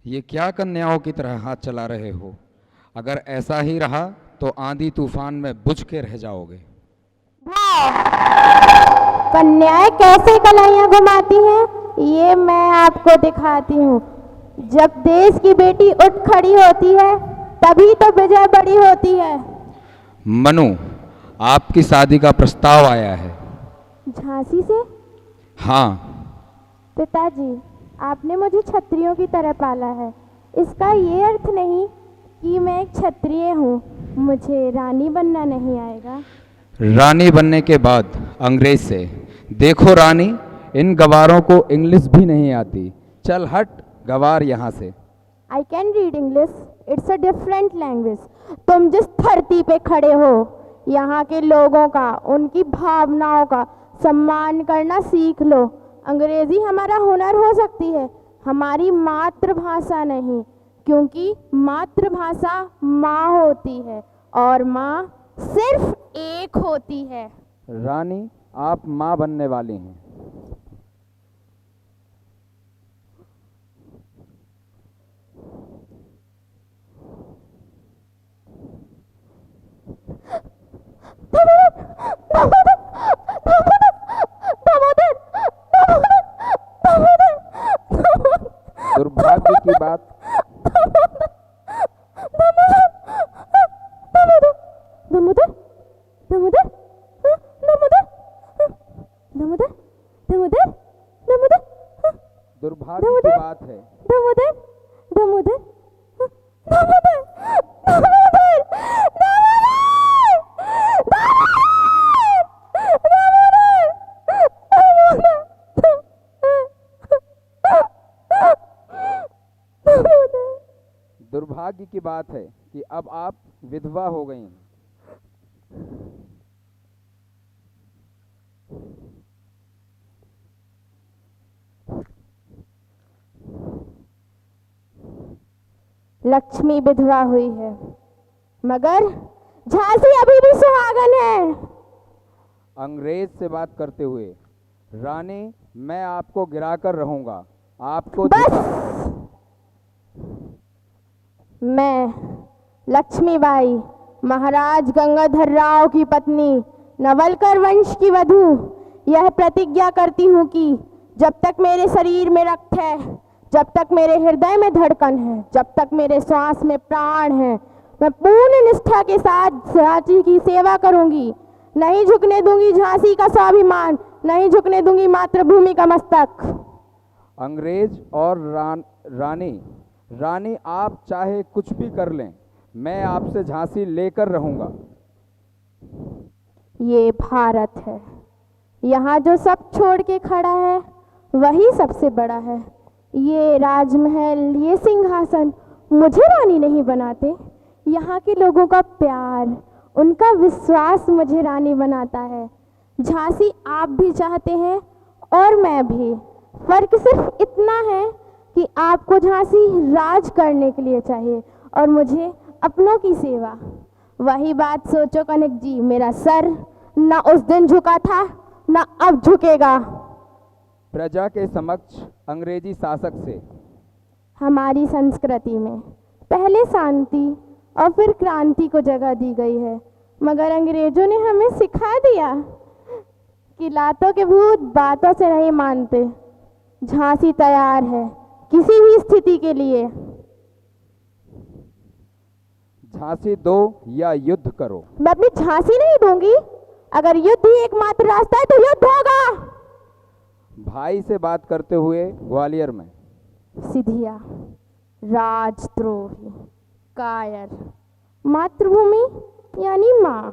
ये क्या कन्याओं की तरह हाथ चला रहे हो? अगर ऐसा ही रहा तो आंधी तूफान में बुझ के रह जाओगे। कन्याएं कैसे कलाइयां घुमाती हैं ये मैं आपको दिखाती हूँ। जब देश की बेटी उठ खड़ी होती है तभी तो विजय बड़ी होती है। मनु, आपकी शादी का प्रस्ताव आया है। झांसी से? हाँ। पिताजी, आपने मुझे क्षत्रियों की तरह पाला है। इसका ये अर्थ नहीं कि मैं एक क्षत्रिय हूँ। मुझे रानी बनना नहीं आएगा। रानी बनने के बाद अंग्रेज से। देखो रानी, इन गवारों को इंग्लिश भी नहीं आती। चल हट गवार यहाँ से। I can read English, it's a different language. तुम जिस धरती पे खड़े हो यहाँ के लोगों का, उनकी भावनाओं का सम्मान करना सीख लो। अंग्रेजी हमारा हुनर हो सकती है, हमारी मातृभाषा नहीं, क्योंकि मातृभाषा माँ होती है और माँ सिर्फ एक होती है। रानी, आप माँ बनने वाली हैं। दुर्भाग्य की बात। दामोदर, दामोदर, दामोदर, दामोदर, दामोदर, दामोदर, दुर्भाग्य की बात है। दामोदर, दामोदर, दामोदर, दामोदर, दुर्भाग्य की बात है कि अब आप विधवा हो गई हैं। लक्ष्मी विधवा हुई है, मगर झांसी अभी भी सुहागन है। अंग्रेज से बात करते हुए, रानी, मैं आपको गिराकर रहूंगा, आपको बस! मैं लक्ष्मीबाई, महाराज गंगाधर राव की पत्नी, नवलकर वंश की वधू, यह प्रतिज्ञा करती हूँ कि जब तक मेरे शरीर में रक्त है, जब तक मेरे हृदय में धड़कन है, जब तक मेरे श्वास में प्राण है, मैं पूर्ण निष्ठा के साथ झांसी की सेवा करूंगी। नहीं झुकने दूंगी झांसी का स्वाभिमान, नहीं झुकने दूंगी मातृभूमि का मस्तक। अंग्रेज और रानी, आप चाहे कुछ भी कर लें, मैं आपसे झांसी लेकर रहूंगा। ये भारत है, यहाँ जो सब छोड़ के खड़ा है वही सबसे बड़ा है। ये राजमहल, ये सिंहासन मुझे रानी नहीं बनाते, यहाँ के लोगों का प्यार, उनका विश्वास मुझे रानी बनाता है। झांसी आप भी चाहते हैं और मैं भी। फर्क सिर्फ इतना है कि आपको झांसी राज करने के लिए चाहिए और मुझे अपनों की सेवा। वही बात सोचो कनक जी, मेरा सर न उस दिन झुका था न अब झुकेगा। प्रजा के समक्ष अंग्रेजी शासक से। हमारी संस्कृति में पहले शांति और फिर क्रांति को जगह दी गई है, मगर अंग्रेजों ने हमें सिखा दिया कि लातों के भूत बातों से नहीं मानते। झांसी तैयार है किसी भी स्थिति के लिए। झांसी दो या युद्ध करो। मैं अपनी झांसी नहीं दूंगी। अगर युद्ध ही एकमात्र रास्ता है तो युद्ध होगा। भाई से बात करते हुए ग्वालियर में। सिधिया, राजद्रोही, कायर, मातृभूमि यानी माँ,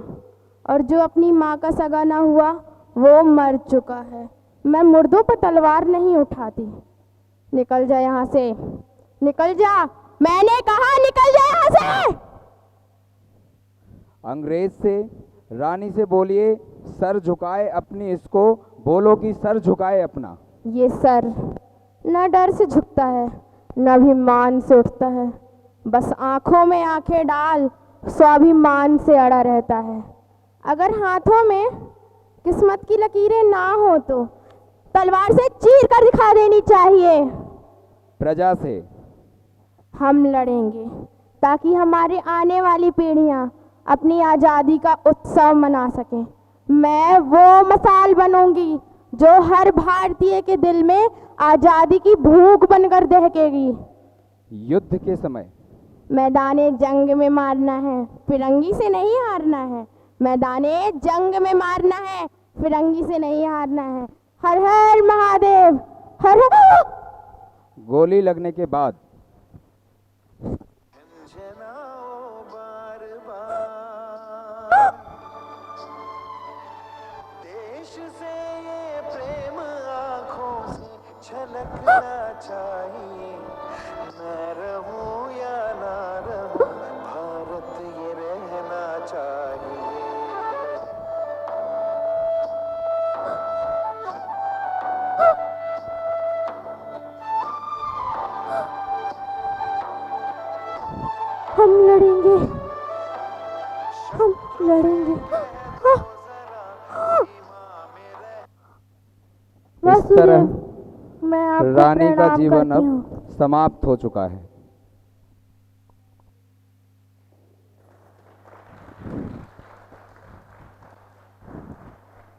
और जो अपनी माँ का सगा ना हुआ वो मर चुका है। मैं मुर्दों पर तलवार नहीं उठाती। निकल जा यहाँ से, निकल जा, मैंने कहा निकल जा यहाँ से। अंग्रेज से, रानी से बोलिए सर झुकाए अपनी, इसको बोलो कि सर झुकाए अपना। ये सर न डर से झुकता है न अभिमान से उठता है, बस आंखों में आंखें डाल स्वाभिमान से अड़ा रहता है। अगर हाथों में किस्मत की लकीरें ना हो तो तलवार से चीर कर दिखा देनी चाहिए। प्रजा से, हम लड़ेंगे ताकि हमारी आने वाली पीढ़ियां अपनी आज़ादी का उत्सव मना सकें। मैं वो मिसाल बनूंगी जो हर भारतीय के दिल में आज़ादी की भूख बनकर दहकेगी। युद्ध के समय मैदाने जंग में मारना है, फिरंगी से नहीं हारना है। मैदाने जंग में मारना है, फिरंगी से नहीं हारना है। हर हर महादेव, हर हर। गोली लगने के बाद देश से ये प्रेम आँखों से छलकना चाहिए। मैं रहूं या ना रहूं, भारत ये रहना चाहिए। हम लड़ेंगे, हम लड़ेंगे। इस तरह मैं आपको रानी का प्रणाम जीवन करती अब हूँ। समाप्त हो चुका है।